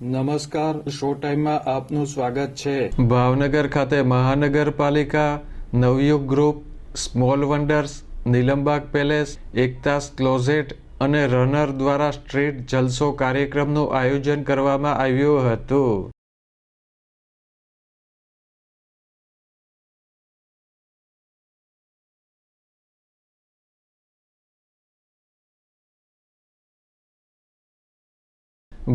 નમસ્કાર, શો ટાઈમમાં આપનું સ્વાગત છે। ભાવનગર ખાતે મહાનગરપાલિકા, Navyug group, small wonders, Nilambag palace, Ekta's closet અને રનર દ્વારા સ્ટ્રીટ જલસો કાર્યક્રમનું આયોજન કરવામાં આવ્યું હતું।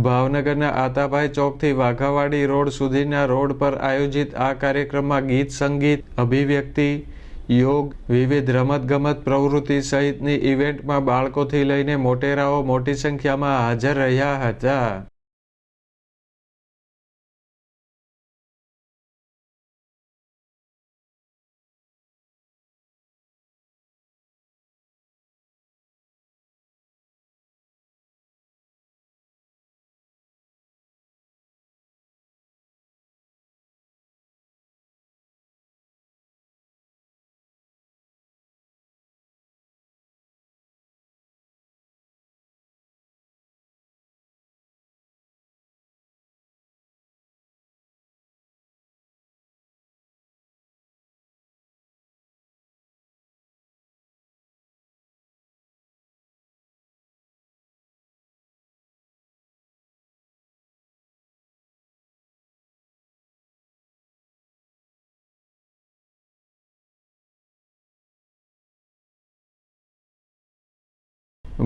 ભાવનગરના આતાભાઈ ચોકથી વાઘાવાડી રોડ સુધીના રોડ પર આયોજિત આ કાર્યક્રમમાં ગીત સંગીત, અભિવ્યક્તિ, યોગ, વિવિધ રમતગમત પ્રવૃત્તિ સહિતની ઇવેન્ટમાં બાળકોથી લઈને મોટેરાઓ મોટી સંખ્યામાં હાજર રહ્યા હતા।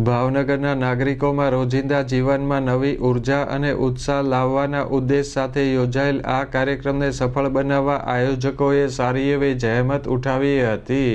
ભાવનગરના નાગરિકોમાં રોજિંદા જીવનમાં નવી ઉર્જા અને ઉત્સાહ લાવવાના ઉદ્દેશ સાથે યોજાયેલ આ કાર્યક્રમને સફળ બનાવવા આયોજકોએ સારી એવી જહેમત ઉઠાવી હતી।